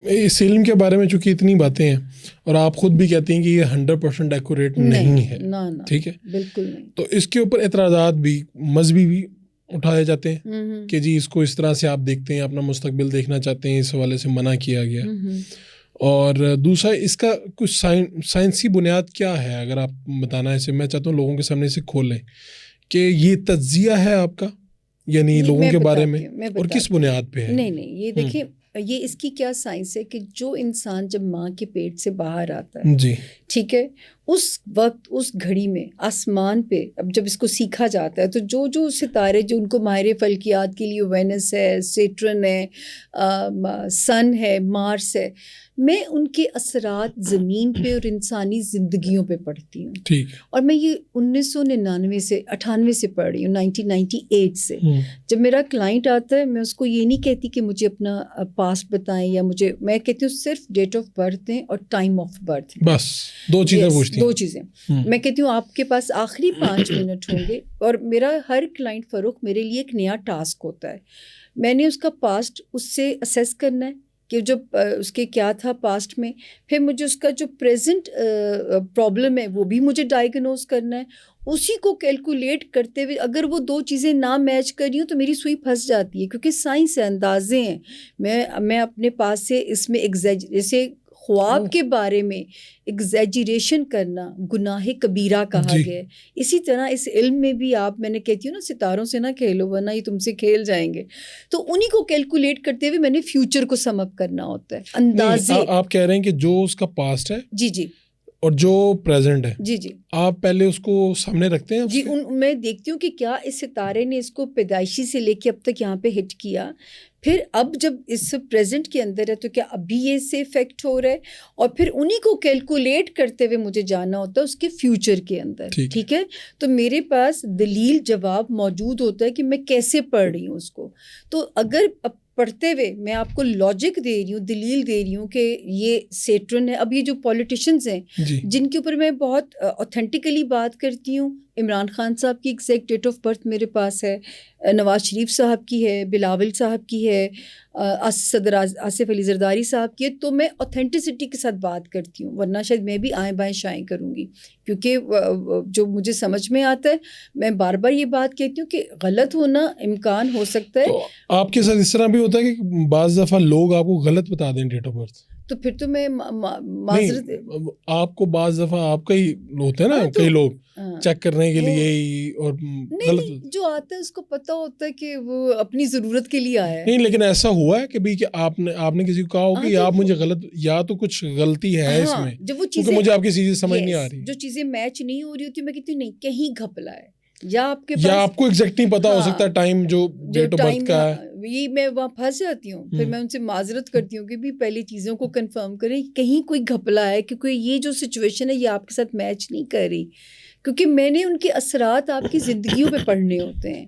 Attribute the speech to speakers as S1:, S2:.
S1: اس علم کے بارے میں چونکہ اتنی باتیں ہیں اور آپ خود بھی کہتی ہیں کہ یہ 100% ایکوریٹ نہیں ہے، ٹھیک ہے،
S2: بالکل نہیں،
S1: تو اس کے اوپر اعتراضات بھی مذہبی بھی اٹھائے جاتے ہیں کہ جی اس کو اس طرح سے آپ دیکھتے ہیں، اپنا مستقبل دیکھنا چاہتے ہیں، اس حوالے سے منع کیا گیا. اور دوسرا اس کا کچھ سائنسی بنیاد کیا ہے، اگر آپ بتانا ہے اسے، میں چاہتا ہوں لوگوں کے سامنے سے کھولیں کہ یہ تجزیہ ہے آپ کا، یعنی لوگوں کے بارے میں، اور کس بنیاد پہ ہے؟
S2: نہیں یہ دیکھیں، یہ اس کی کیا سائنس ہے کہ جو انسان جب ماں کے پیٹ سے باہر آتا ہے،
S1: جی
S2: ٹھیک ہے، اس وقت اس گھڑی میں آسمان پہ اب جب اس کو سیکھا جاتا ہے تو جو ستارے جو ان کو ماہر فلکیات کے لیے وینس ہے، سیٹرن ہے، سن ہے، مارس ہے، میں ان کے اثرات زمین پہ اور انسانی زندگیوں پہ پڑھتی ہوں.
S1: ٹھیک.
S2: اور میں یہ 1999 سے 98 سے پڑھ رہی ہوں، 1998 سے. جب میرا کلائنٹ آتا ہے میں اس کو یہ نہیں کہتی کہ مجھے اپنا پاسٹ بتائیں یا میں کہتی ہوں صرف ڈیٹ آف برتھ دیں اور ٹائم آف برتھ دیں.
S1: بس دو چیزیں پوچھتی ہیں.
S2: دو چیزیں. میں کہتی ہوں آپ کے پاس آخری 5 منٹ ہوں گے، اور میرا ہر کلائنٹ فروخ میرے لیے ایک نیا ٹاسک ہوتا ہے. میں نے اس کا پاسٹ اس سے اسیس کرنا ہے کہ جب اس کے کیا تھا پاسٹ میں، پھر مجھے اس کا جو پریزنٹ پرابلم ہے وہ بھی مجھے ڈائیگنوز کرنا ہے. اسی کو کیلکولیٹ کرتے ہوئے اگر وہ 2 چیزیں نہ میچ کر رہی ہوں تو میری سوئی پھنس جاتی ہے، کیونکہ سائنس ہے، اندازے ہیں. میں اپنے پاس سے اس میں جیسے خواب کے بارے میں ایگزیجریشن کرنا گناہ کبیرہ کہا گیا ہے. اسی طرح اس علم میں بھی میں نے کہتی ہوں نا، ستاروں سے نہ کھیلو ورنہ یہ تم سے کھیل جائیں گے. تو انہی کو کیلکولیٹ کرتے ہوئے میں نے فیوچر کو سم اپ کرنا ہوتا ہے. اندازے
S1: آپ کہہ رہے ہیں کہ جو اس کا پاسٹ ہے
S2: جی
S1: اور جو پریزنٹ ہے،
S2: جی
S1: آپ پہلے اس کو سامنے رکھتے ہیں؟
S2: جی میں دیکھتی ہوں کہ کیا اس ستارے نے اس کو پیدائشی سے لے کے اب تک یہاں پہ ہٹ کیا، پھر اب جب اس پریزنٹ کے اندر ہے تو کیا ابھی یہ سے افیکٹ ہو رہا ہے، اور پھر انہی کو کیلکولیٹ کرتے ہوئے مجھے جانا ہوتا ہے اس کے فیوچر کے اندر. ٹھیک ہے، تو میرے پاس دلیل جواب موجود ہوتا ہے کہ میں کیسے پڑھ رہی ہوں اس کو. تو اگر پڑھتے ہوئے میں آپ کو لاجک دے رہی ہوں، دلیل دے رہی ہوں کہ یہ سیٹرن ہے. اب یہ جو پولیٹیشنز ہیں جن کے اوپر میں بہت اوتھینٹیکلی بات کرتی ہوں، عمران خان صاحب کی ایگزیکٹ ڈیٹ آف برتھ میرے پاس ہے، نواز شریف صاحب کی ہے، بلاول صاحب کی ہے، صدر آصف علی زرداری صاحب کی ہے. تو میں اوتھینٹسٹی کے ساتھ بات کرتی ہوں، ورنہ شاید میں بھی آئیں بائیں شائیں کروں گی، کیونکہ جو مجھے سمجھ میں آتا ہے میں بار بار یہ بات کہتی ہوں کہ غلط ہونا امکان ہو سکتا ہے.
S1: تو آپ کے ساتھ اس طرح بھی ہوتا ہے کہ بعض دفعہ لوگ آپ کو غلط بتا دیں ڈیٹ آف برتھ؟
S2: تو پھر تو میں معذرت،
S1: آپ کو بعض دفعہ آپ کا ہی ہوتا ہے نا، کئی لوگ چیک کرنے کے لیے اور
S2: نہیں، جو آتا ہے اس کو پتہ ہوتا ہے کہ وہ اپنی ضرورت کے لیے آیا ہے.
S1: نہیں، لیکن ایسا ہوا ہے کہ بھی کہ آپ نے کسی کو کہا ہو کہ آپ مجھے غلط، یا تو کچھ غلطی ہے اس میں، کیونکہ مجھے آپ کی چیزیں سمجھ نہیں آ رہی،
S2: جو چیزیں میچ نہیں ہو رہی ہوتی میں کہتی ہوں نہیں، کہیں گھپلا ہے، یا آپ کے
S1: یا آپ کو ایگزیکٹ نہیں پتا ہو سکتا ٹائم جو ڈیٹ آف برتھ کا ہے.
S2: یہ میں وہاں پھنس جاتی ہوں. پھر میں ان سے معذرت کرتی ہوں کہ بھی پہلے چیزوں کو کنفرم کریں، کہیں کوئی گھپلا ہے، کیونکہ یہ جو سچویشن ہے یہ آپ کے ساتھ میچ نہیں کر رہی، کیونکہ میں نے ان کے اثرات آپ کی زندگیوں پہ پڑھنے ہوتے ہیں.